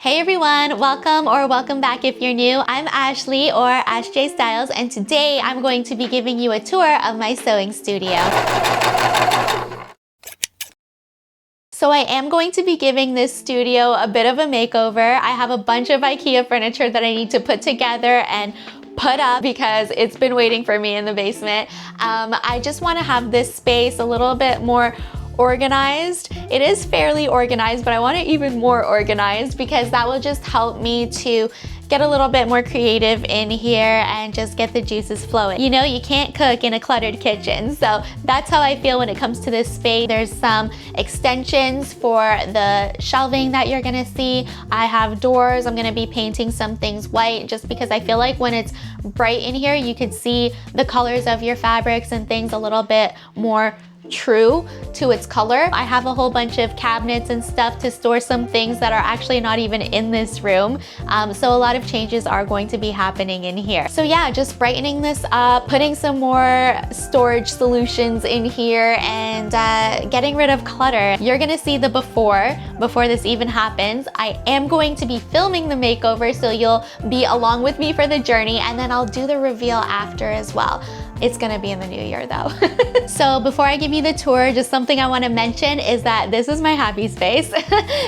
Hey everyone, welcome back if you're new. I'm Ashley or Ash J Styles, and today I'm going to be giving you a tour of my sewing studio. So I am going to be giving this studio a bit of a makeover. I have a bunch of IKEA furniture that I need to put together and put up because it's been waiting for me in the basement. I just want to have this space a little bit more organized. It is fairly organized, but I want it even more organized because that will just help me to get a little bit more creative in here and just get the juices flowing. You know, you can't cook in a cluttered kitchen, so that's how I feel when it comes to this space. There's some extensions for the shelving that you're gonna see. I have doors. I'm gonna be painting some things white just because I feel like when it's bright in here, you can see the colors of your fabrics and things a little bit more true to its color. I have a whole bunch of cabinets and stuff to store some things that are actually not even in this room. So a lot of changes are going to be happening in here. So yeah, just brightening this up, putting some more storage solutions in here, and getting rid of clutter. You're gonna see the before this even happens. I am going to be filming the makeover, so you'll be along with me for the journey, and then I'll do the reveal after as well. It's gonna be in the new year though. So before I give you the tour, just something I wanna mention is that this is my happy space.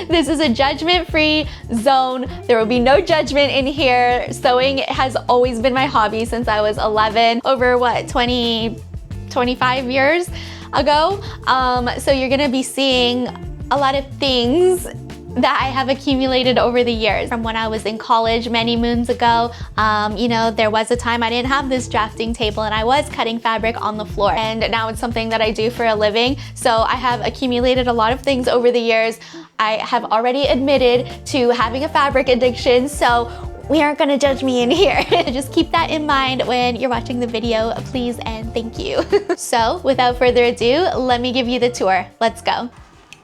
This is a judgment-free zone. There will be no judgment in here. Sewing has always been my hobby since I was 11, over what, 25 years ago. So you're gonna be seeing a lot of things that I have accumulated over the years. From when I was in college many moons ago, you know, there was a time I didn't have this drafting table and I was cutting fabric on the floor. And now it's something that I do for a living. So I have accumulated a lot of things over the years. I have already admitted to having a fabric addiction, so we aren't gonna judge me in here. Just keep that in mind when you're watching the video, please and thank you. So without further ado, let me give you the tour. Let's go.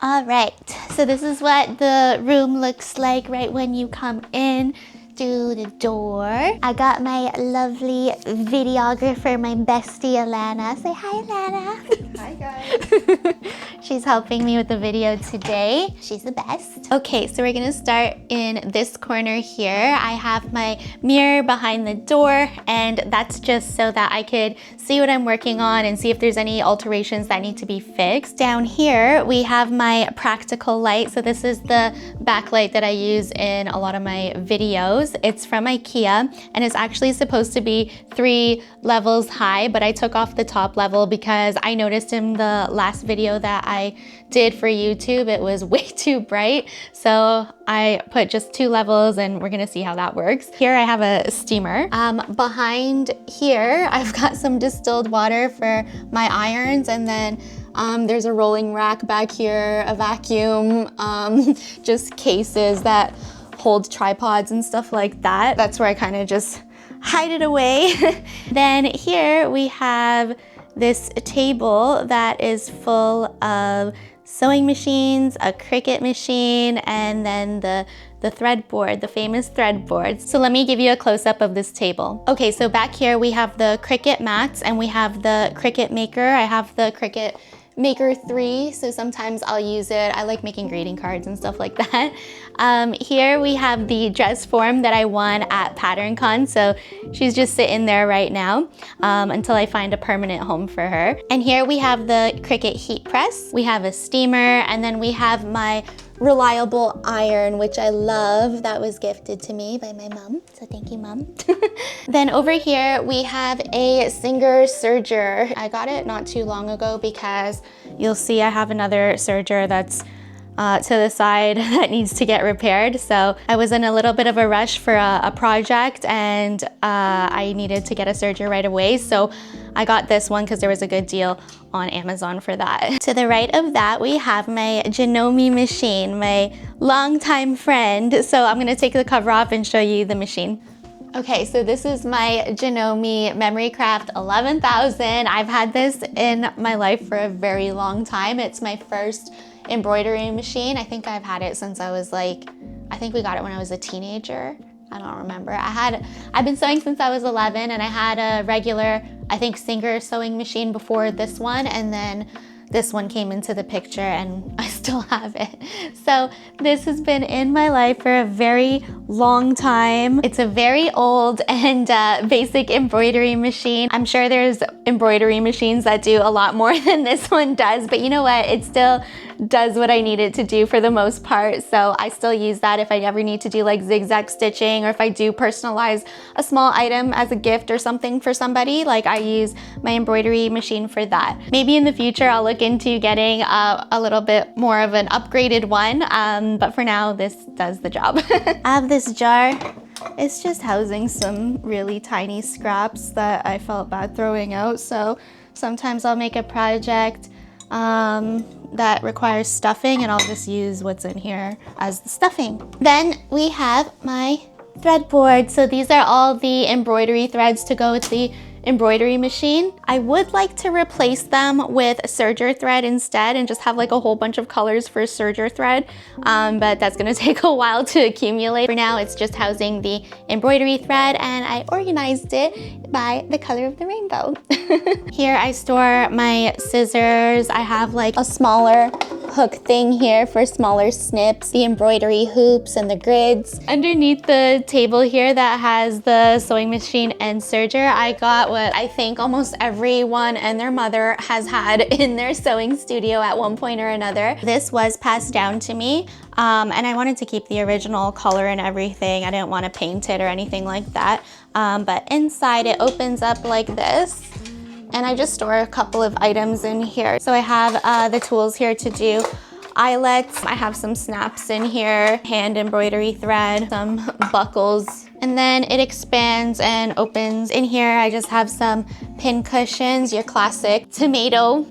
All right, so this is what the room looks like right when you come in through the door. I got my lovely videographer, my bestie Alana. Say hi, Alana. Hi guys. She's helping me with the video today. She's the best. Okay, so we're gonna start in this corner here. I have my mirror behind the door, and that's just so that I could see what I'm working on and see if there's any alterations that need to be fixed. Down here, we have my practical light. So this is the backlight that I use in a lot of my videos. It's from IKEA, and it's actually supposed to be 3 levels high, but I took off the top level because I noticed in the last video that I did for YouTube, it was way too bright. So I put just 2 levels, and we're gonna see how that works. Here I have a steamer. Behind here, I've got some distilled water for my irons, and then there's a rolling rack back here, a vacuum, just cases that hold tripods and stuff like that. That's where I kind of just hide it away. Then here we have this table that is full of sewing machines, a Cricut machine, and then the thread board, the famous thread board. So let me give you a close-up of this table. Okay, so back here we have the Cricut mats, and we have the Cricut Maker. I have the Cricut Maker 3, so sometimes I'll use it. I like making greeting cards and stuff like that. Here we have the dress form that I won at PatternCon, so she's just sitting there right now until I find a permanent home for her. And here we have the Cricut heat press. We have a steamer, and then we have my reliable iron, which I love. That was gifted to me by my mom, so thank you, Mom. Then over here we have a Singer serger. I got it not too long ago because you'll see I have another serger that's to the side that needs to get repaired. So I was in a little bit of a rush for a project, and I needed to get a serger right away. So I got this one because there was a good deal on Amazon for that. To the right of that, we have my Janome machine, my longtime friend. So I'm gonna take the cover off and show you the machine. Okay, so this is my Janome Memorycraft 11,000. I've had this in my life for a very long time. It's my first embroidery machine. I think I've had it since I was like, I think we got it when I was a teenager. I don't remember. I've been sewing since I was 11, and I had a regular, I think, Singer sewing machine before this one, and then this one came into the picture, and I still still have it. So this has been in my life for a very long time. It's a very old and basic embroidery machine. I'm sure there's embroidery machines that do a lot more than this one does, but you know what? It still does what I need it to do for the most part. So I still use that if I ever need to do like zigzag stitching, or if I do personalize a small item as a gift or something for somebody, like I use my embroidery machine for that. Maybe in the future I'll look into getting a little bit more of an upgraded one, but for now this does the job. I have this jar. It's just housing some really tiny scraps that I felt bad throwing out. So sometimes I'll make a project that requires stuffing, and I'll just use what's in here as the stuffing. Then we have my thread board. So these are all the embroidery threads to go with the embroidery machine. I would like to replace them with serger thread instead and just have like a whole bunch of colors for serger thread, but that's gonna take a while to accumulate. For now, it's just housing the embroidery thread, and I organized it by the color of the rainbow. Here I store my scissors. I have like a smaller hook thing here for smaller snips, the embroidery hoops and the grids. Underneath the table here that has the sewing machine and serger, I got what I think almost everyone and their mother has had in their sewing studio at one point or another. This was passed down to me, and I wanted to keep the original color and everything. I didn't want to paint it or anything like that, but inside it opens up like this. And I just store a couple of items in here. So I have the tools here to do eyelets. I have some snaps in here, hand embroidery thread, some buckles. And then it expands and opens. In here, I just have some pin cushions, your classic tomato.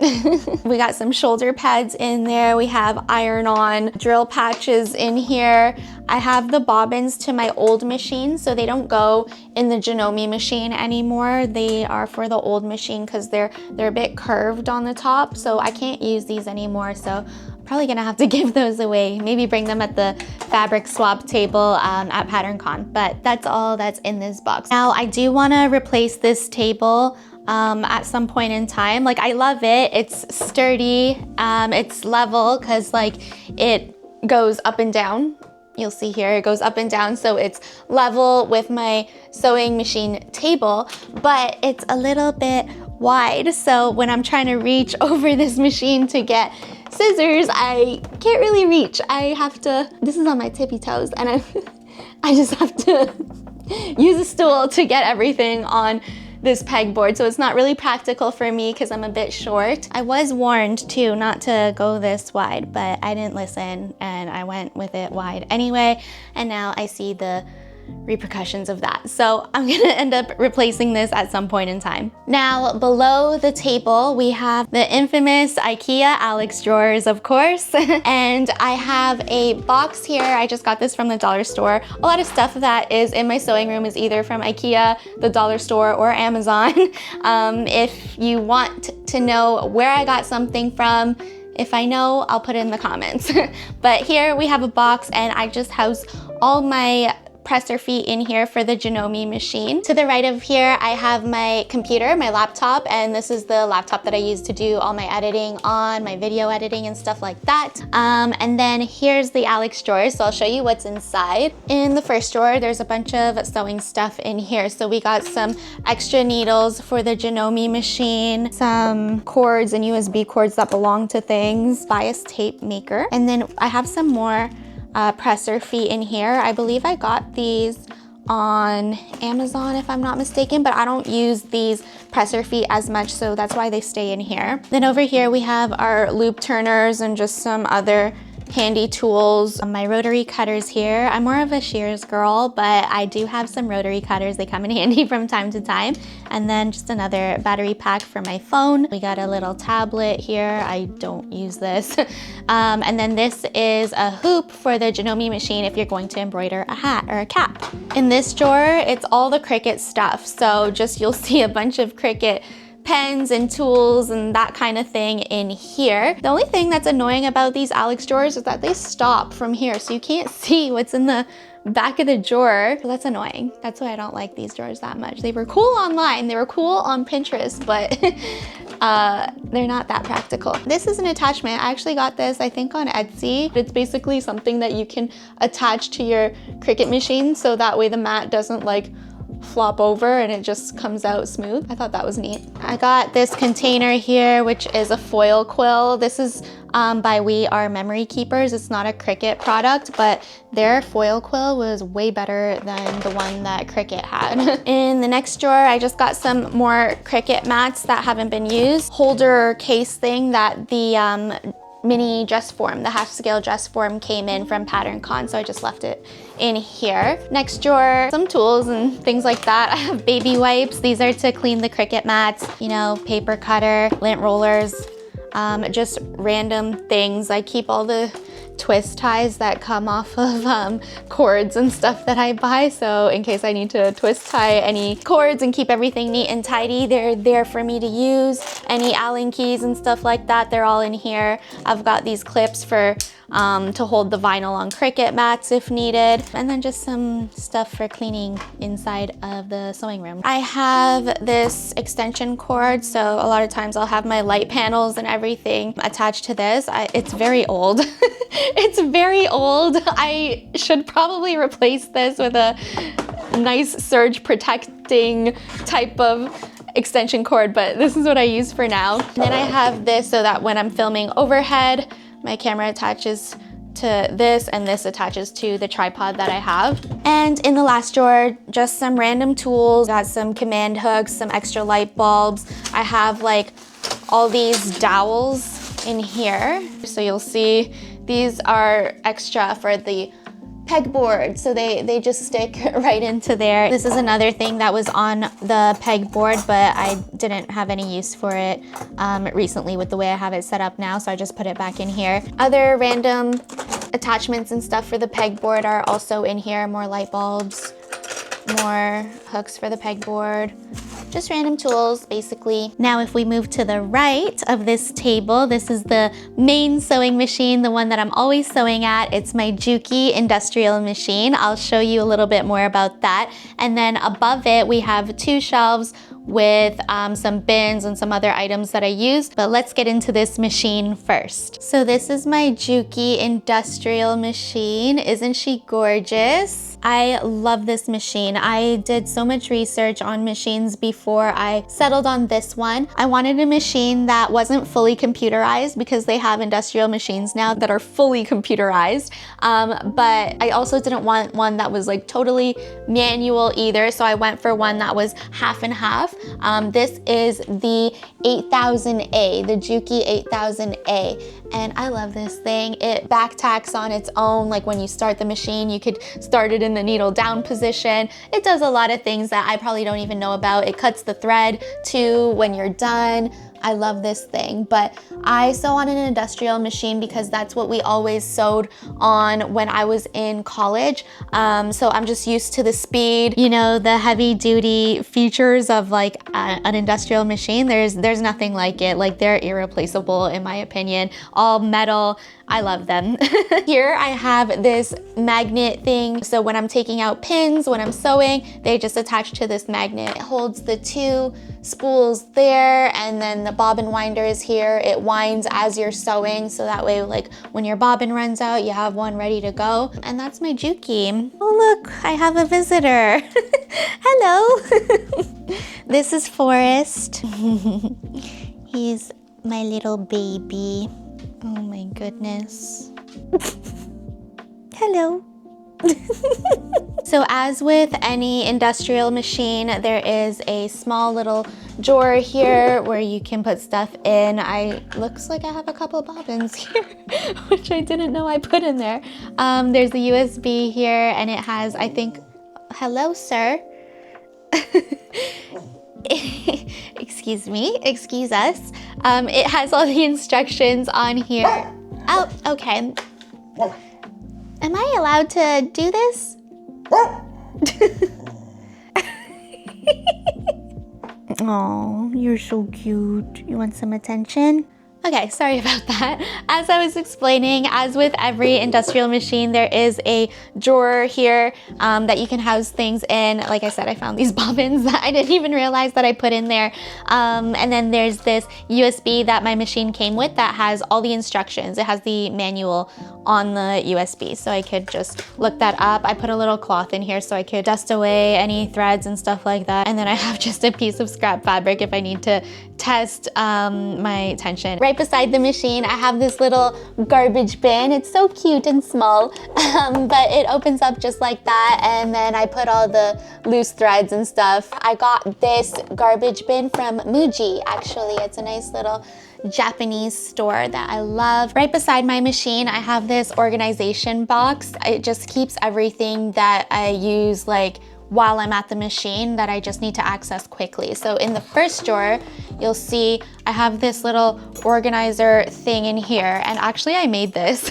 We got some shoulder pads in there. We have iron-on drill patches in here. I have the bobbins to my old machine, so they don't go in the Janome machine anymore. They are for the old machine because they're a bit curved on the top, so I can't use these anymore. So probably gonna have to give those away. Maybe bring them at the fabric swap table at PatternCon, but that's all that's in this box. Now I do wanna replace this table at some point in time. Like, I love it, it's sturdy, it's level, cause like it goes up and down. You'll see here, it goes up and down, so it's level with my sewing machine table, but it's a little bit wide. So when I'm trying to reach over this machine to get scissors, I can't really reach. I have to, this is on my tippy toes, and I just have to use a stool to get everything on this pegboard. So it's not really practical for me because I'm a bit short. I was warned too not to go this wide, but I didn't listen and I went with it wide anyway. And now I see the repercussions of that. So I'm gonna end up replacing this at some point in time. Now below the table we have the infamous IKEA Alex drawers, of course. And I have a box here. I just got this from the dollar store. A lot of stuff that is in my sewing room is either from IKEA, the dollar store, or Amazon. If you want to know where I got something from, if I know, I'll put it in the comments. But here we have a box, and I just house all my presser feet in here for the Janome machine. To the right of here, I have my computer, my laptop, and this is the laptop that I use to do all my editing on, my video editing and stuff like that. And then here's the Alex drawer, so I'll show you what's inside. In the first drawer, there's a bunch of sewing stuff in here. So we got some extra needles for the Janome machine, some cords and USB cords that belong to things, bias tape maker, and then I have some more presser feet in here. I believe I got these on Amazon if I'm not mistaken, but I don't use these presser feet as much, so that's why they stay in here. Then over here we have our loop turners and just some other handy tools. My rotary cutters here. I'm more of a Shears girl, but I do have some rotary cutters. They come in handy from time to time. And then just another battery pack for my phone. We got a little tablet here. I don't use this. And then this is a hoop for the Janome machine if you're going to embroider a hat or a cap. In this drawer, it's all the Cricut stuff. So just you'll see a bunch of Cricut pens and tools and that kind of thing in here. The only thing that's annoying about these Alex drawers is that they stop from here, so you can't see what's in the back of the drawer. That's annoying. That's why I don't like these drawers that much. They were cool online, they were cool on Pinterest, but they're not that practical. This is an attachment. I actually got this, I think, on Etsy. It's basically something that you can attach to your Cricut machine so that way the mat doesn't like flop over and it just comes out smooth. I thought that was neat. I got this container here, which is a foil quill. This is by We Are Memory Keepers. It's not a Cricut product, but their foil quill was way better than the one that Cricut had. In the next drawer, I just got some more Cricut mats that haven't been used. Holder case thing that the mini dress form, the half scale dress form came in from Patternmaking, so I just left it in here. Next drawer, some tools and things like that. I have baby wipes. These are to clean the Cricut mats, you know, paper cutter, lint rollers, just random things. I keep all the twist ties that come off of cords and stuff that I buy, so in case I need to twist tie any cords and keep everything neat and tidy, they're there for me to use. Any Allen keys and stuff like that, they're all in here. I've got these clips for to hold the vinyl on Cricut mats if needed, and then just some stuff for cleaning inside of the sewing room. I have this extension cord, so a lot of times I'll have my light panels and everything attached to this. It's very old. It's very old. I should probably replace this with a nice surge protecting type of extension cord, but this is what I use for now. And then I have this so that when I'm filming overhead, my camera attaches to this and this attaches to the tripod that I have. And in the last drawer, just some random tools. Got some command hooks, some extra light bulbs. I have like all these dowels in here. So you'll see these are extra for the pegboard, so they just stick right into there. This is another thing that was on the pegboard, but I didn't have any use for it recently with the way I have it set up now, so I just put it back in here. Other random attachments and stuff for the pegboard are also in here. More light bulbs, more hooks for the pegboard. Just random tools, basically. Now, if we move to the right of this table, this is the main sewing machine, the one that I'm always sewing at. It's my Juki industrial machine. I'll show you a little bit more about that. And then above it, we have two shelves with some bins and some other items that I use, but let's get into this machine first. So this is my Juki industrial machine. Isn't she gorgeous? I love this machine. I did so much research on machines before I settled on this one. I wanted a machine that wasn't fully computerized because they have industrial machines now that are fully computerized, but I also didn't want one that was like totally manual either, so I went for one that was half and half. This is the 8000A, the Juki 8000A, and I love this thing. It back tacks on its own. Like when you start the machine, you could start it in the needle down position. It does a lot of things that I probably don't even know about. It cuts the thread too when you're done. I love this thing, but I sew on an industrial machine because that's what we always sewed on when I was in college. So I'm just used to the speed, you know, the heavy duty features of like an industrial machine. There's nothing like it. Like they're irreplaceable in my opinion. All metal. I love them. Here I have this magnet thing. So when I'm taking out pins, when I'm sewing, they just attach to this magnet. It holds the two spools there, and then the bobbin winder is here. It winds as you're sewing, so that way like when your bobbin runs out, you have one ready to go. And that's my Juki. Oh look, I have a visitor. Hello. This is Forrest. He's my little baby. Oh my goodness. Hello. So as with any industrial machine, there is a small little drawer here where you can put stuff in. Looks like I have a couple bobbins here, which I didn't know I put in there. There's a USB here, and it has, I think, hello, sir. Excuse me, excuse us. It has all the instructions on here. Oh, okay. Am I allowed to do this? Oh, you're so cute. You want some attention? Okay, sorry about that. As I was explaining, as with every industrial machine, there is a drawer here that you can house things in. Like I said, I found these bobbins that I didn't even realize that I put in there. And then there's this USB that my machine came with that has all the instructions. It has the manual on the USB, so I could just look that up. I put a little cloth in here so I could dust away any threads and stuff like that. And then I have just a piece of scrap fabric if I need to test my tension. Right beside the machine, I have this little garbage bin. It's so cute and small, but it opens up just like that, and then I put all the loose threads and stuff. I got this garbage bin from Muji, actually. It's a nice little Japanese store that I love. Right beside my machine, I have this organization box. It just keeps everything that I use like while I'm at the machine that I just need to access quickly. So in the first drawer, you'll see I have this little organizer thing in here, and actually I made this.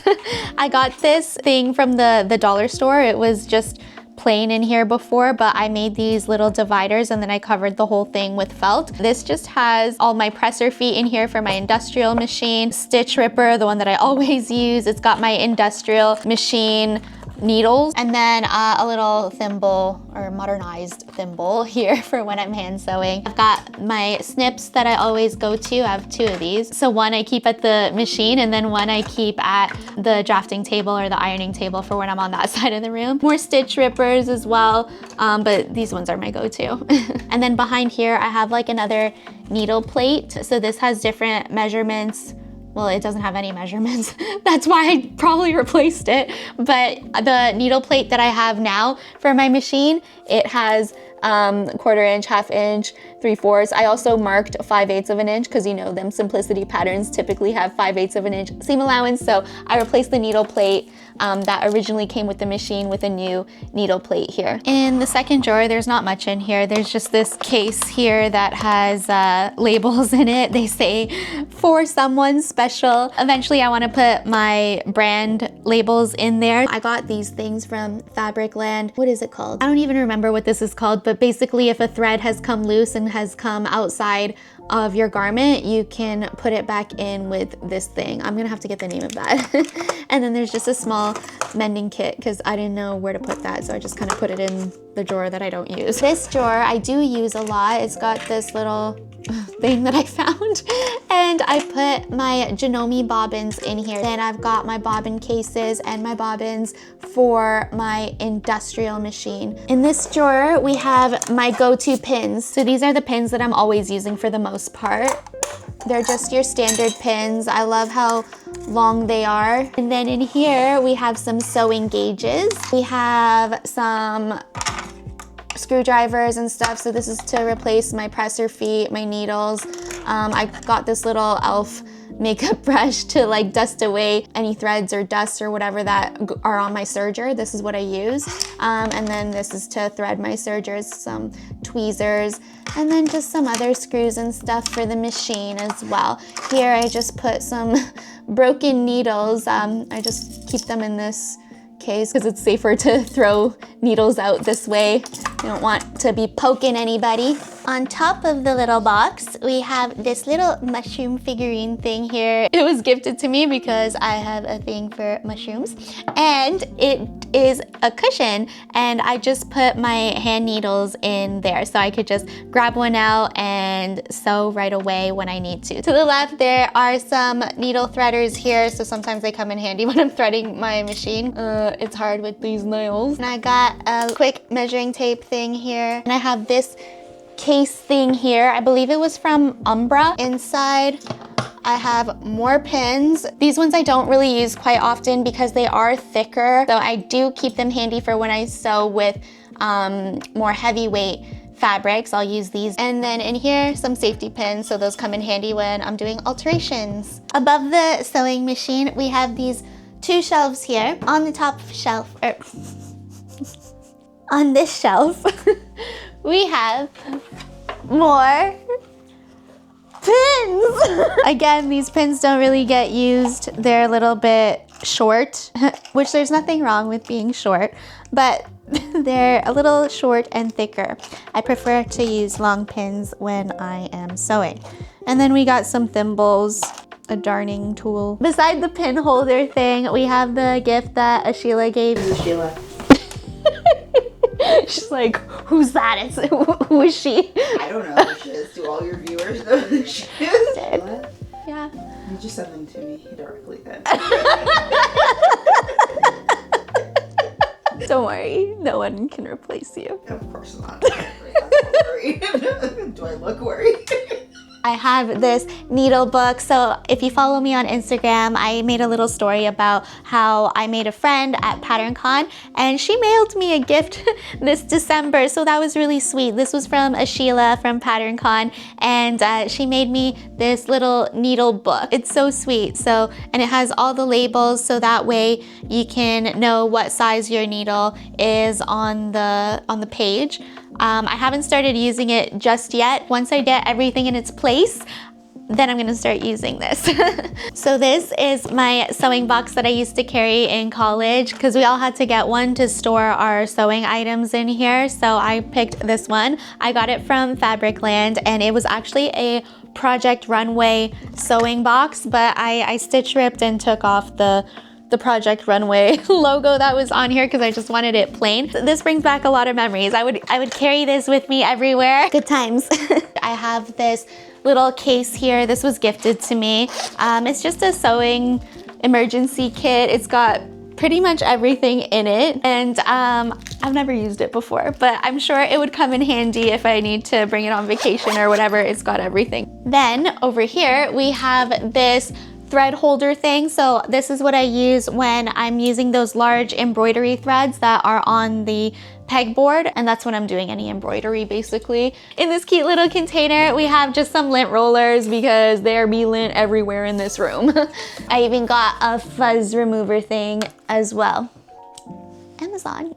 I got this thing from the dollar store. It was just plain in here before, but I made these little dividers and then I covered the whole thing with felt. This just has all my presser feet in here for my industrial machine, stitch ripper, the one that I always use. It's got my industrial machine needles, and then a little thimble or modernized thimble here for when I'm hand sewing. I've got my snips that I always go to. I have two of these. So one I keep at the machine, and then one I keep at the drafting table or the ironing table for when I'm on that side of the room. More stitch rippers as well, but these ones are my go-to. And then behind here I have like another needle plate. So this has different measurements. Well, it doesn't have any measurements. That's why I probably replaced it. But the needle plate that I have now for my machine, it has 1/4 inch, 1/2 inch, 3/4. I also marked 5/8 of an inch because you know them Simplicity patterns typically have 5/8 of an inch seam allowance. So I replaced the needle plate that originally came with the machine with a new needle plate here. In the second drawer, there's not much in here. There's just this case here that has labels in it. They say for someone special. Eventually I want to put my brand labels in there. I got these things from Fabricland. What is it called? I don't even remember what this is called, but basically if a thread has come loose and has come outside of your garment, you can put it back in with this thing. I'm gonna have to get the name of that. And then there's just a small mending kit because I didn't know where to put that, so I just kind of put it in the drawer that I don't use. This drawer I do use a lot. It's got this little thing that I found, and I put my Janome bobbins in here. Then I've got my bobbin cases and my bobbins for my industrial machine. In this drawer we have my go-to pins. So these are the pins that I'm always using for the most part. They're just your standard pins. I love how long they are. And then in here we have some sewing gauges. We have some screwdrivers and stuff. So this is to replace my presser feet, my needles. I got this little e.l.f. makeup brush to like dust away any threads or dust or whatever that are on my serger. This is what I use. And then this is to thread my sergers, some tweezers, and then just some other screws and stuff for the machine as well. Here I just put some broken needles. I just keep them in this case because it's safer to throw needles out this way. You don't want to be poking anybody. On top of the little box, we have this little mushroom figurine thing here. It was gifted to me because I have a thing for mushrooms, and it is a cushion, and I just put my hand needles in there so I could just grab one out and sew right away when I need to. To the left, there are some needle threaders here, so sometimes they come in handy when I'm threading my machine. It's hard with these nails. And I got a quick measuring tape thing here, and I have this case thing here. I believe it was from Umbra. Inside I have more pins. These ones I don't really use quite often because they are thicker, so I do keep them handy for when I sew with more heavyweight fabrics. I'll use these. And then in here, some safety pins, so those come in handy when I'm doing alterations. Above the sewing machine, we have these two shelves here. On the top shelf, on this shelf, we have more pins. Again, these pins don't really get used. They're a little bit short, which there's nothing wrong with being short, but they're a little short and thicker. I prefer to use long pins when I am sewing. And then we got some thimbles. a darning tool. Beside the pin holder thing, we have the gift that Sheila gave. Who's Sheila? She's like, who's that? Who is she? I don't know who she is. Do all your viewers know who she is? Sheila? Yeah. You just send them to me directly then. Don't worry, no one can replace you. Of course not. I'm worried. Do I look worried? I have this needle book. So if you follow me on Instagram, I made a little story about how I made a friend at PatternCon and she mailed me a gift this December. So that was really sweet. This was from Sheila from PatternCon and she made me this little needle book. It's so sweet. So, and it has all the labels so that way you can know what size your needle is on the page. I haven't started using it just yet. Once I get everything in its place, then I'm gonna start using this. So this is my sewing box that I used to carry in college because we all had to get one to store our sewing items in here. So I picked this one. I got it from Fabricland and it was actually a Project Runway sewing box, but I stitch ripped and took off the Project Runway logo that was on here because I just wanted it plain. This brings back a lot of memories. I would carry this with me everywhere. Good times. I have this little case here. This was gifted to me. It's just a sewing emergency kit. It's got pretty much everything in it and I've never used it before, but I'm sure it would come in handy if I need to bring it on vacation or whatever. It's got everything. Then over here we have this thread holder thing. So this is what I use when I'm using those large embroidery threads that are on the pegboard, and that's when I'm doing any embroidery basically. In this cute little container we have just some lint rollers because there be lint everywhere in this room. I even got a fuzz remover thing as well. Amazon.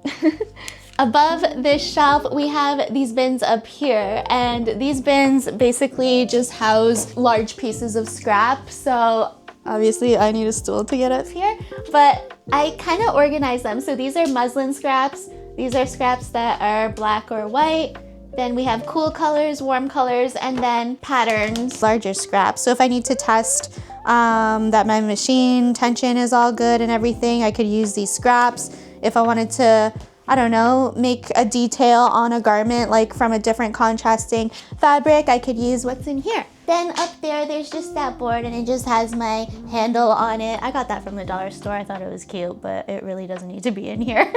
Above this shelf, we have these bins up here, and these bins basically just house large pieces of scrap. So obviously I need a stool to get up here, but I kind of organize them. So these are muslin scraps. These are scraps that are black or white. Then we have cool colors, warm colors, and then patterns, larger scraps. So if I need to test that my machine tension is all good and everything, I could use these scraps. If I wanted to, I don't know, make a detail on a garment like from a different contrasting fabric, I could use what's in here. Then up there, there's just that board and it just has my handle on it. I got that from the dollar store. I thought it was cute, but it really doesn't need to be in here.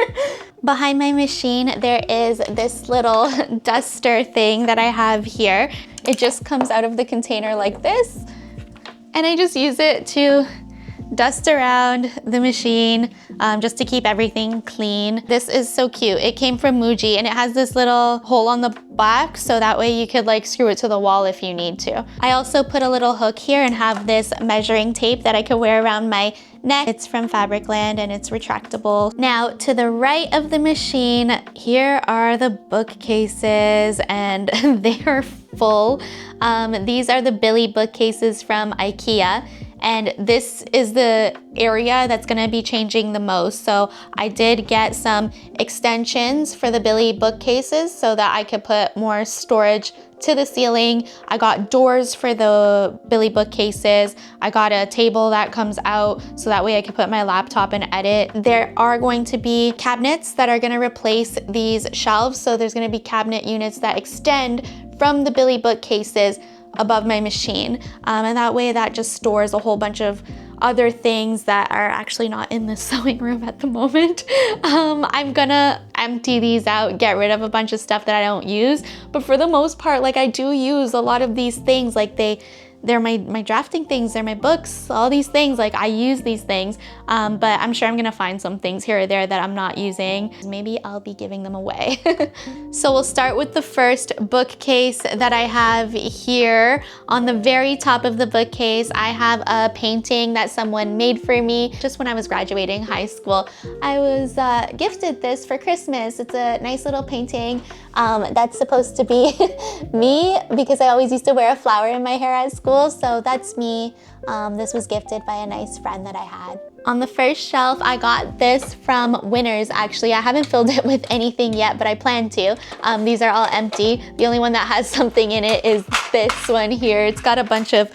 Behind my machine, there is this little duster thing that I have here. It just comes out of the container like this, and I just use it to dust around the machine just to keep everything clean. This is so cute. It came from Muji and it has this little hole on the back so that way you could like screw it to the wall if you need to. I also put a little hook here and have this measuring tape that I could wear around my neck. It's from Fabricland and it's retractable. Now to the right of the machine, here are the bookcases and they are full. These are the Billy bookcases from IKEA. And this is the area that's gonna be changing the most. So I did get some extensions for the Billy bookcases so that I could put more storage to the ceiling. I got doors for the Billy bookcases. I got a table that comes out so that way I could put my laptop and edit. There are going to be cabinets that are gonna replace these shelves. So there's gonna be cabinet units that extend from the Billy bookcases above my machine. And that way that just stores a whole bunch of other things that are actually not in the sewing room at the moment. I'm gonna empty these out, get rid of a bunch of stuff that I don't use. But for the most part, like I do use a lot of these things. Like they're my drafting things, they're my books, all these things, like I use these things, but I'm sure I'm gonna find some things here or there that I'm not using. Maybe I'll be giving them away. So we'll start with the first bookcase that I have here. On the very top of the bookcase, I have a painting that someone made for me just when I was graduating high school. I was gifted this for Christmas. It's a nice little painting that's supposed to be me because I always used to wear a flower in my hair at school. So that's me. This was gifted by a nice friend that I had. On the first shelf, I got this from Winners, actually. I haven't filled it with anything yet, but I plan to. These are all empty. The only one that has something in it is this one here. It's got a bunch of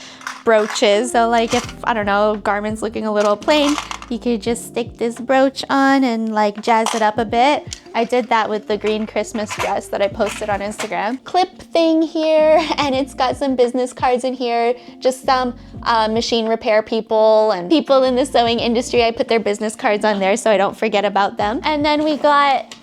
brooches. So like if, I don't know, garment's looking a little plain, you could just stick this brooch on and like jazz it up a bit. I did that with the green Christmas dress that I posted on Instagram. Clip thing here, and it's got some business cards in here, just some machine repair people and people in the sewing industry. I put their business cards on there so I don't forget about them. And then we got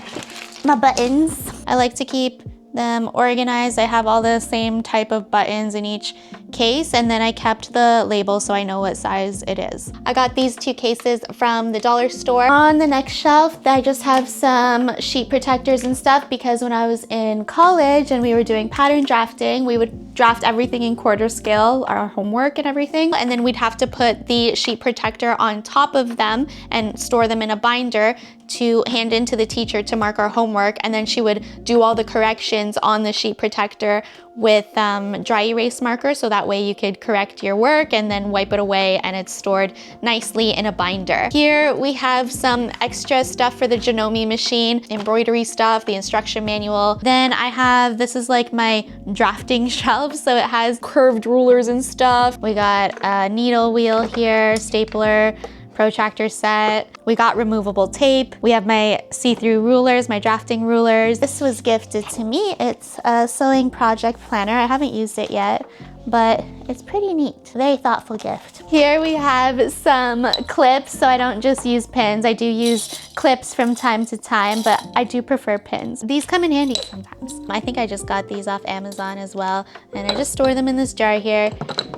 my buttons. I like to keep them organized. I have all the same type of buttons in each case, and then I kept the label so I know what size it is. I got these 2 cases from the dollar store. On the next shelf, I just have some sheet protectors and stuff, because when I was in college and we were doing pattern drafting, we would draft everything in quarter scale, our homework and everything, and then we'd have to put the sheet protector on top of them and store them in a binder to hand in to the teacher to mark our homework, and then she would do all the corrections on the sheet protector with dry erase marker, so that way you could correct your work and then wipe it away and it's stored nicely in a binder. Here we have some extra stuff for the Janome machine, embroidery stuff, the instruction manual. Then I have, this is like my drafting shelf, so it has curved rulers and stuff. We got a needle wheel here, stapler, protractor set. We got removable tape. We have my see-through rulers, my drafting rulers. This was gifted to me. It's a sewing project planner. I haven't used it yet, but it's pretty neat. Very thoughtful gift. Here we have some clips, so I don't just use pins. I do use clips from time to time, but I do prefer pins. These come in handy sometimes. I think I just got these off Amazon as well, and I just store them in this jar here.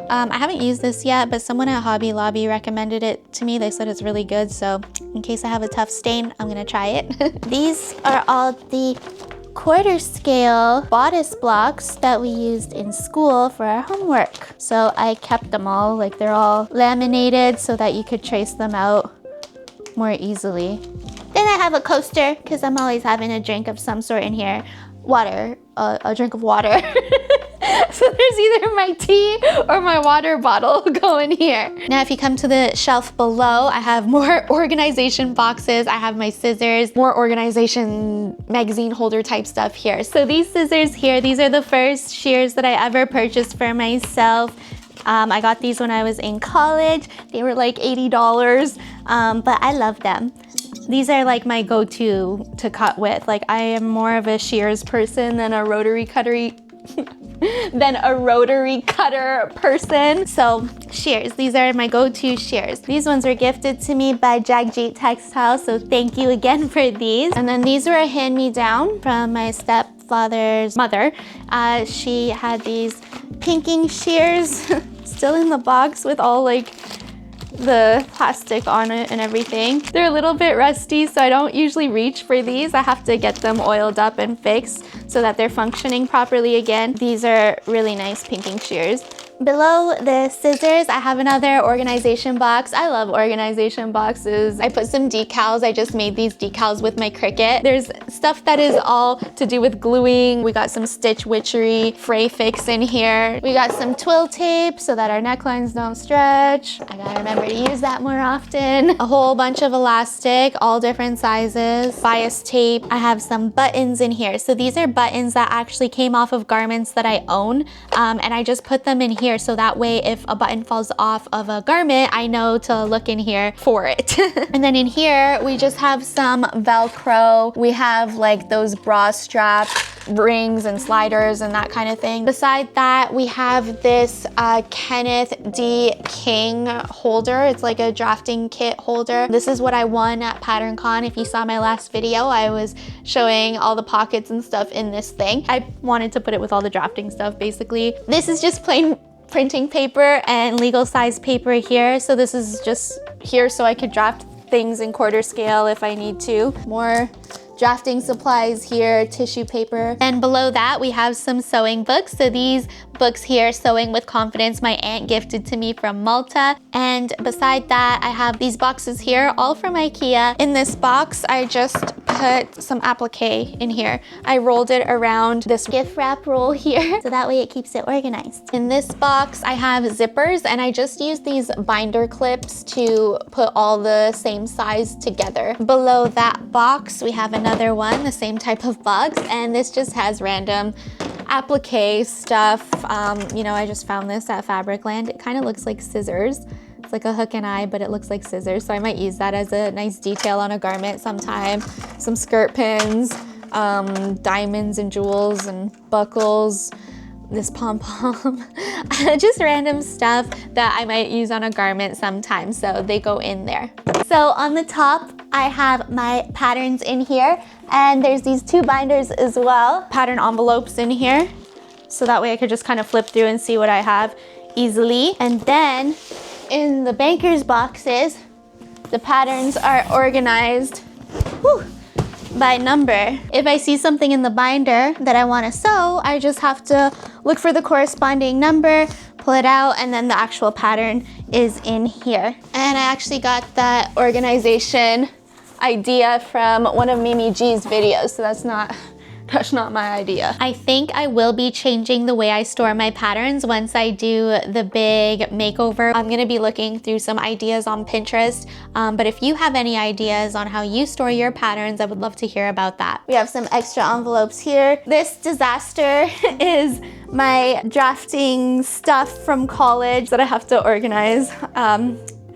I haven't used this yet, but someone at Hobby Lobby recommended it to me. They said it's really good, so in case I have a tough stain, I'm gonna try it. These are all the quarter scale bodice blocks that we used in school for our homework. So I kept them all, like they're all laminated so that you could trace them out more easily. Then I have a coaster, because I'm always having a drink of some sort in here. Water, a drink of water. So there's either my tea or my water bottle going here. Now if you come to the shelf below, I have more organization boxes. I have my scissors, more organization magazine holder type stuff here. So these scissors here, these are the first shears that I ever purchased for myself. I got these when I was in college. They were like $80, but I love them. These are like my go-to to cut with. Like I am more of a shears person than a rotary cutter person. So shears, these are my go-to shears. These ones were gifted to me by Jagjit Textiles, so thank you again for these. And then these were a hand-me-down from my stepfather's mother. She had these pinking shears still in the box with all like the plastic on it and everything. They're a little bit rusty, so I don't usually reach for these. I have to get them oiled up and fixed so that they're functioning properly again. These are really nice pinking shears. Below the scissors, I have another organization box. I love organization boxes. I put some decals. I just made these decals with my Cricut. There's stuff that is all to do with gluing. We got some stitch witchery, fray fix in here. We got some twill tape so that our necklines don't stretch. I gotta remember to use that more often. A whole bunch of elastic, all different sizes. Bias tape. I have some buttons in here. So these are buttons that actually came off of garments that I own, and I just put them in here so that way if a button falls off of a garment, I know to look in here for it. And then in here, we just have some Velcro. We have like those bra strap rings and sliders and that kind of thing. Beside that, we have this Kenneth D. King holder. It's like a drafting kit holder. This is what I won at PatternCon. If you saw my last video, I was showing all the pockets and stuff in this thing. I wanted to put it with all the drafting stuff, basically. This is just plain printing paper and legal size paper here. So this is just here so I could draft things in quarter scale if I need to. More drafting supplies here, tissue paper. And below that, we have some sewing books. So these books here, Sewing with Confidence, my aunt gifted to me from Malta. And beside that, I have these boxes here, all from IKEA. In this box, I just put some applique in here. I rolled it around this gift wrap roll here, so that way it keeps it organized. In this box, I have zippers, and I just use these binder clips to put all the same size together. Below that box, we have another one, the same type of box, and this just has random applique stuff. You know, I just found this at Fabricland. It kind of looks like scissors. It's like a hook and eye, but it looks like scissors. So I might use that as a nice detail on a garment sometime. Some skirt pins, diamonds and jewels and buckles, this pom-pom, just random stuff that I might use on a garment sometime. So they go in there. So on the top, I have my patterns in here, and there's these 2 binders as well. Pattern envelopes in here. So that way I could just kind of flip through and see what I have easily. And then in the banker's boxes, the patterns are organized by number. If I see something in the binder that I want to sew, I just have to look for the corresponding number, pull it out, and then the actual pattern is in here. And I actually got that organization idea from one of Mimi G's videos, so that's not my idea. I think I will be changing the way I store my patterns once I do the big makeover. I'm gonna be looking through some ideas on Pinterest, but if you have any ideas on how you store your patterns, I would love to hear about that. We have some extra envelopes here. This disaster is my drafting stuff from college that I have to organize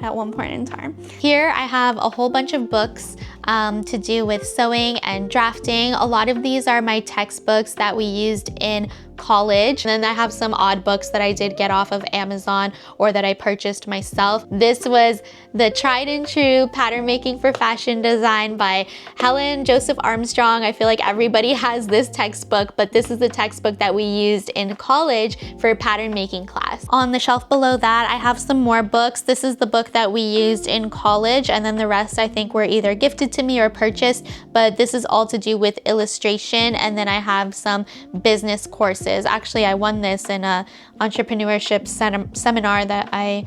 at one point in time. Here I have a whole bunch of books to do with sewing and drafting. A lot of these are my textbooks that we used in college. And then I have some odd books that I did get off of Amazon or that I purchased myself. This was the tried and true Pattern Making for Fashion Design by Helen Joseph Armstrong. I feel like everybody has this textbook, but this is the textbook that we used in college for pattern making class. On the shelf below that, I have some more books. This is the book that we used in college, and then the rest I think were either gifted to me or purchased, but this is all to do with illustration. And then I have some business courses. Actually, I won this in a entrepreneurship seminar that I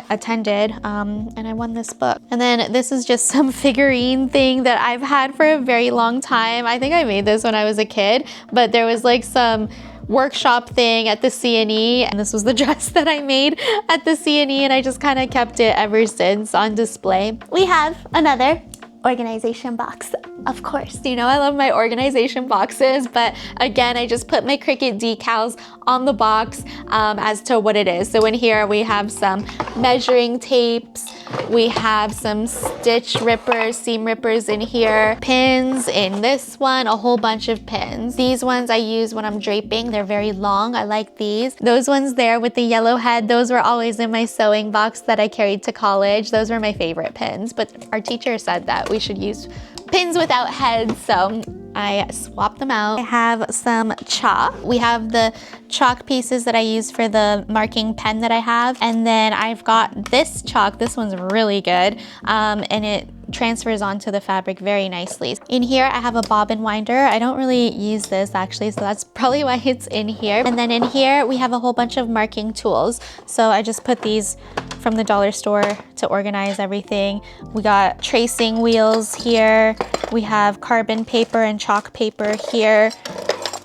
attended, and I won this book. And then this is just some figurine thing that I've had for a very long time. I think I made this when I was a kid, but there was like some workshop thing at the CNE, and this was the dress that I made at the CNE, and I just kind of kept it ever since on display. We have another organization box, of course. You know, I love my organization boxes, but again, I just put my Cricut decals on the box as to what it is. So in here we have some measuring tapes, we have some stitch rippers, seam rippers in here, pins in this one, a whole bunch of pins. These ones I use when I'm draping. They're very long. I like these. Those ones there with the yellow head, those were always in my sewing box that I carried to college. Those were my favorite pins, but our teacher said that we should use pins without heads, so I swapped them out. I have some chalk. We have the chalk pieces that I use for the marking pen that I have, and then I've got this chalk. This one's really good, and it transfers onto the fabric very nicely. In here I have a bobbin winder. I don't really use this actually, so that's probably why it's in here. And then in here we have a whole bunch of marking tools. So I just put these from the dollar store to organize everything. We got tracing wheels here. We have carbon paper and chalk paper here.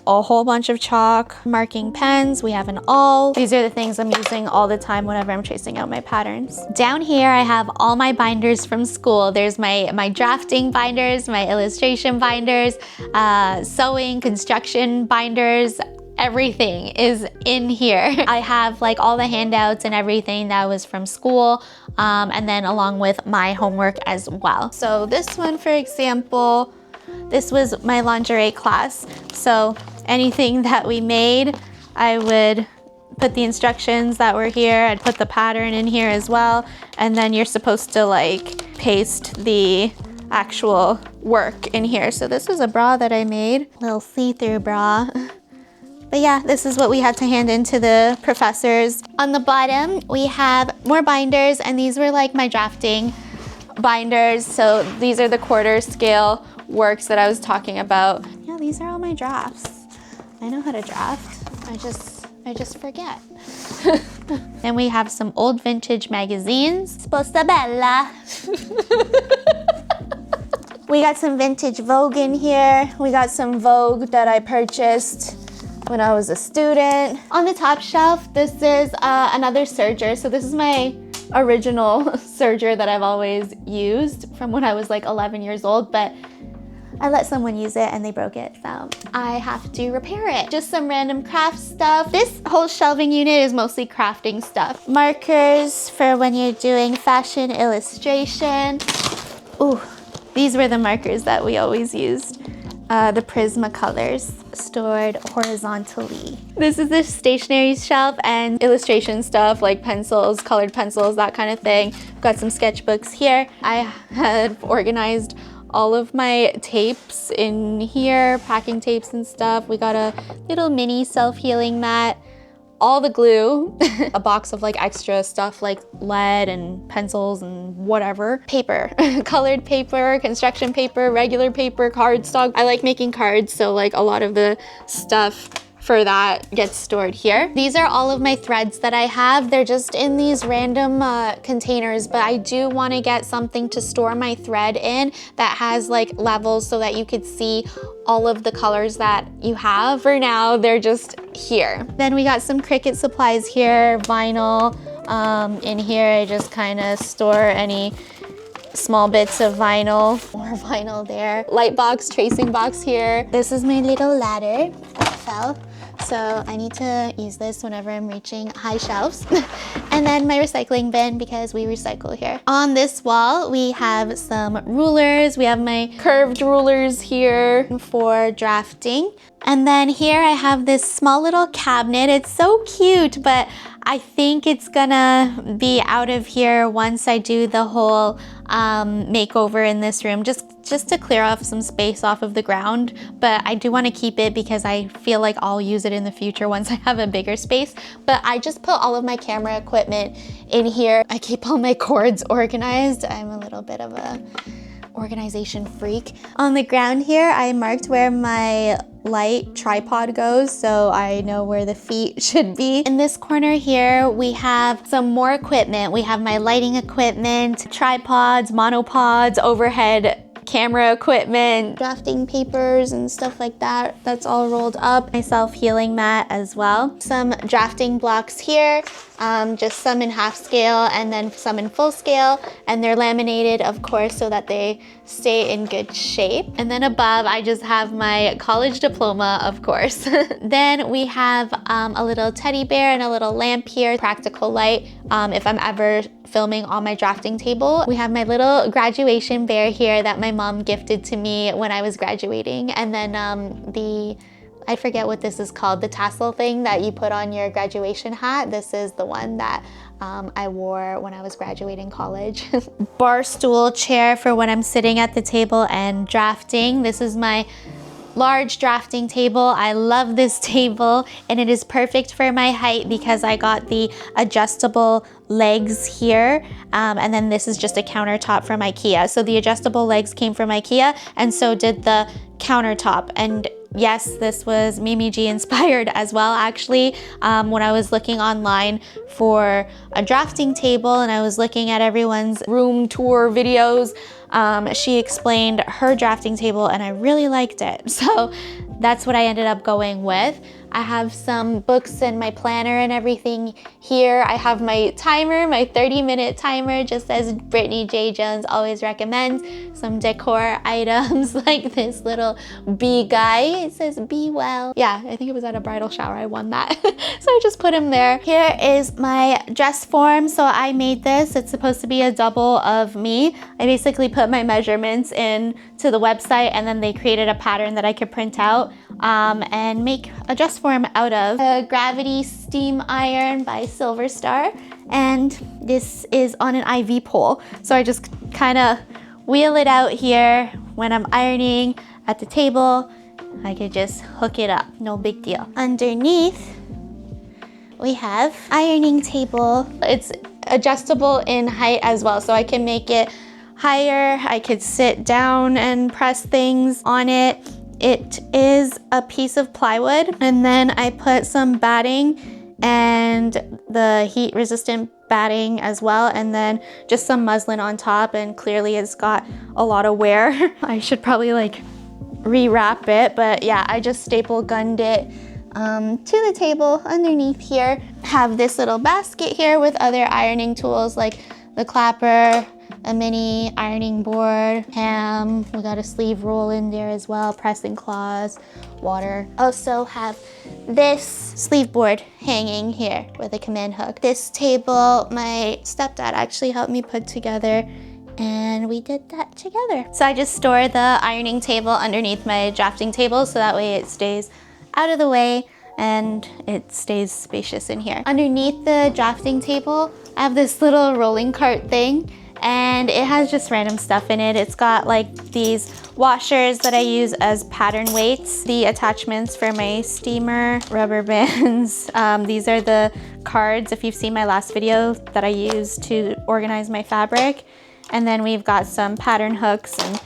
A whole bunch of chalk, marking pens, we have an awl. These are the things I'm using all the time whenever I'm tracing out my patterns. Down here I have all my binders from school. There's my drafting binders, my illustration binders, sewing, construction binders. Everything is in here. I have like all the handouts and everything that was from school, and then along with my homework as well. So this one, for example, this was my lingerie class. So anything that we made, I would put the instructions that were here. I'd put the pattern in here as well. And then you're supposed to like paste the actual work in here. So this is a bra that I made, a little see-through bra. But yeah, this is what we had to hand in to the professors. On the bottom, we have more binders, and these were like my drafting binders. So these are the quarter scale works that I was talking about. Yeah, these are all my drafts. I know how to draft. I just forget. Then we have some old vintage magazines. Sposta Bella. We got some vintage Vogue in here. We got some Vogue that I purchased when I was a student. On the top shelf, this is another serger. So this is my original serger that I've always used from when I was like 11 years old, but I let someone use it and they broke it, so I have to repair it. Just some random craft stuff. This whole shelving unit is mostly crafting stuff. Markers for when you're doing fashion illustration. Ooh, these were the markers that we always used. The Prismacolors, stored horizontally. This is the stationery shelf and illustration stuff like pencils, colored pencils, that kind of thing. Got some sketchbooks here. I had organized all of my tapes in here, packing tapes and stuff. We got a little mini self-healing mat, all the glue, a box of like extra stuff like lead and pencils and whatever. Paper, colored paper, construction paper, regular paper, cardstock. I like making cards, so like a lot of the stuff for that gets stored here. These are all of my threads that I have. They're just in these random containers, but I do want to get something to store my thread in that has like levels so that you could see all of the colors that you have. For now, they're just here. Then we got some Cricut supplies here, vinyl. In here, I just kind of store any small bits of vinyl. More vinyl there. Light box, tracing box here. This is my little ladder that fell. So I need to use this whenever I'm reaching high shelves. And then my recycling bin, because we recycle here. On this wall, we have some rulers. We have my curved rulers here for drafting. And then here I have this small little cabinet. It's so cute, but I think it's gonna be out of here once I do the whole makeover in this room, just to clear off some space off of the ground. But I do want to keep it because I feel like I'll use it in the future once I have a bigger space. But I just put all of my camera equipment in here. I keep all my cords organized. I'm a little bit of a organization freak. On the ground here, I marked where my light tripod goes, so I know where the feet should be. In this corner here, we have some more equipment. We have my lighting equipment, tripods, monopods, overhead camera equipment, drafting papers and stuff like that. That's all rolled up. My self-healing mat as well. Some drafting blocks here, just some in half scale and then some in full scale. And they're laminated, of course, so that they stay in good shape. And then above, I just have my college diploma, of course. Then we have a little teddy bear and a little lamp here, practical light, if I'm ever filming on my drafting table. We have my little graduation bear here that my mom gifted to me when I was graduating. And then I forget what this is called, the tassel thing that you put on your graduation hat. This is the one that I wore when I was graduating college. Bar stool chair for when I'm sitting at the table and drafting. This is my large drafting table. I love this table and it is perfect for my height because I got the adjustable legs here, and then this is just a countertop from IKEA. So the adjustable legs came from IKEA and so did the countertop. And yes, this was Mimi G inspired as well, actually. When I was looking online for a drafting table and I was looking at everyone's room tour videos, she explained her drafting table and I really liked it. So that's what I ended up going with. I have some books and my planner and everything here. I have my timer, my 30-minute timer, just as Brittany J. Jones always recommends. Some decor items like this little bee guy. It says be well. Yeah, I think it was at a bridal shower I won that. So I just put him there. Here is my dress form. So I made this. It's supposed to be a double of me. I basically put my measurements in to the website and then they created a pattern that I could print out and make a dress form out of. A gravity steam iron by Silver Star, and this is on an IV pole. So I just kind of wheel it out here when I'm ironing at the table. I could just hook it up, no big deal. Underneath, we have ironing table. It's adjustable in height as well, so I can make it higher. I could sit down and press things on it. It is a piece of plywood, and then I put some batting and the heat resistant batting as well, and then just some muslin on top, and clearly it's got a lot of wear. I should probably like rewrap it, but yeah, I just staple gunned it to the table underneath here. Have this little basket here with other ironing tools like the clapper, a mini ironing board, ham, we got a sleeve roll in there as well, pressing claws, water. Also have this sleeve board hanging here with a command hook. This table, my stepdad actually helped me put together, and we did that together. So I just store the ironing table underneath my drafting table so that way it stays out of the way and it stays spacious in here. Underneath the drafting table, I have this little rolling cart thing, and it has just random stuff in it. It's got like these washers that I use as pattern weights, the attachments for my steamer, rubber bands. These are the cards, if you've seen my last video, that I use to organize my fabric. And then we've got some pattern hooks and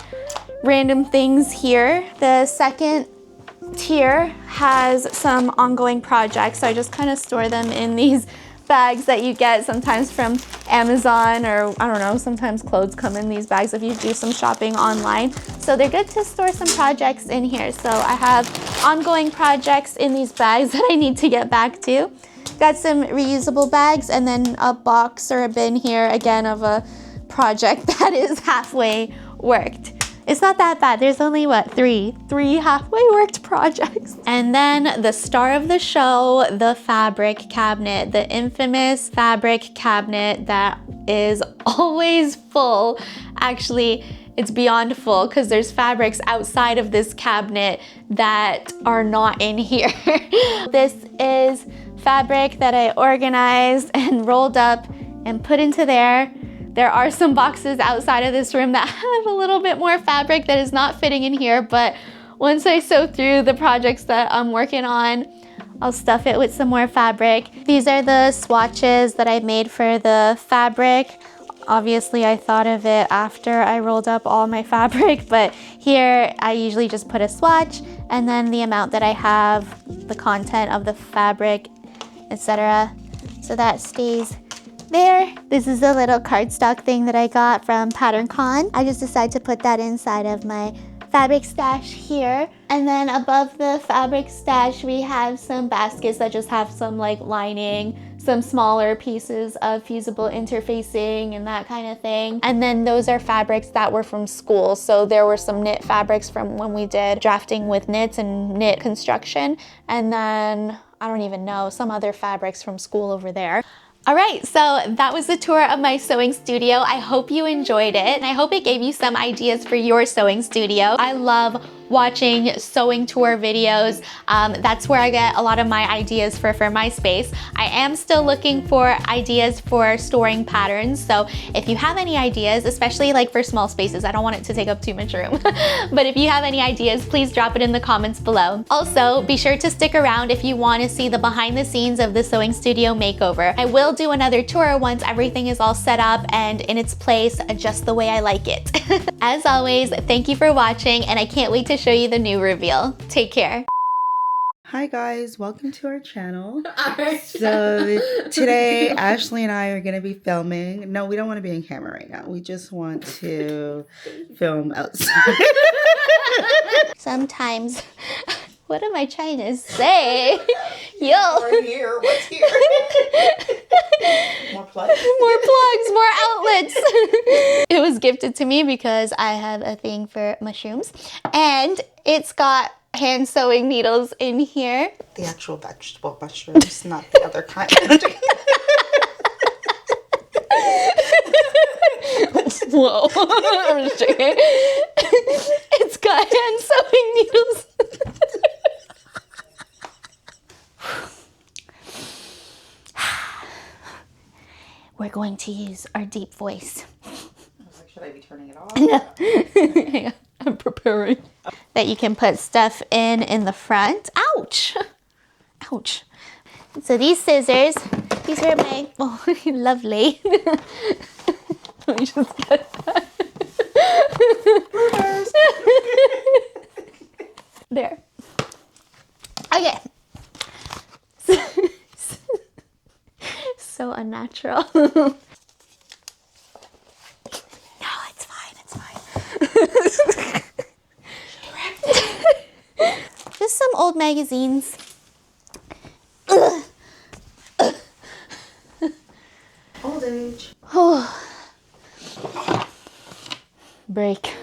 random things here. The second tier has some ongoing projects, so I just kind of store them in these bags that you get sometimes from Amazon, or I don't know, sometimes clothes come in these bags if you do some shopping online. So they're good to store some projects in here. So I have ongoing projects in these bags that I need to get back to. Got some reusable bags, and then a box or a bin here again of a project that is halfway worked. It's not that bad. There's only, what, three halfway worked projects. And then the star of the show, the fabric cabinet, the infamous fabric cabinet that is always full. Actually, it's beyond full because there's fabrics outside of this cabinet that are not in here. This is fabric that I organized and rolled up and put into there. There are some boxes outside of this room that have a little bit more fabric that is not fitting in here, but once I sew through the projects that I'm working on, I'll stuff it with some more fabric. These are the swatches that I made for the fabric. Obviously, I thought of it after I rolled up all my fabric, but here I usually just put a swatch and then the amount that I have, the content of the fabric, etc. So that stays there. This is a little cardstock thing that I got from PatternCon. I just decided to put that inside of my fabric stash here. And then above the fabric stash, we have some baskets that just have some like lining, some smaller pieces of fusible interfacing and that kind of thing. And then those are fabrics that were from school. So there were some knit fabrics from when we did drafting with knits and knit construction. And then I don't even know, some other fabrics from school over there. All right, so that was the tour of my sewing studio. I hope you enjoyed it, and I hope it gave you some ideas for your sewing studio. I love watching sewing tour videos. That's where I get a lot of my ideas for my space. I am still looking for ideas for storing patterns, so if you have any ideas, especially like for small spaces, I don't want it to take up too much room, but if you have any ideas, please drop it in the comments below. Also, be sure to stick around if you want to see the behind the scenes of the sewing studio makeover. I will do another tour once everything is all set up and in its place just the way I like it. As always, thank you for watching, and I can't wait to show you the new reveal. Take care. Hi guys, welcome to our channel. So today Ashley and I are going to be filming. No, we don't want to be in camera right now. We just want to film outside. Sometimes, what am I trying to say? Yo. We're here. What's here? More plugs? More plugs, more outlets. It was gifted to me because I have a thing for mushrooms, and it's got hand sewing needles in here. The actual vegetable mushrooms, not the other kind. Whoa. I'm just joking. It's got hand sewing needles. We're going to use our deep voice. I was like, should I be turning it off? No. Hang on, I'm preparing. That you can put stuff in the front. Ouch! Ouch. So these scissors, these are my, oh, lovely. Let me just get that. There. Okay. so unnatural. No, it's fine, it's fine. Just some old magazines. Old age. Break.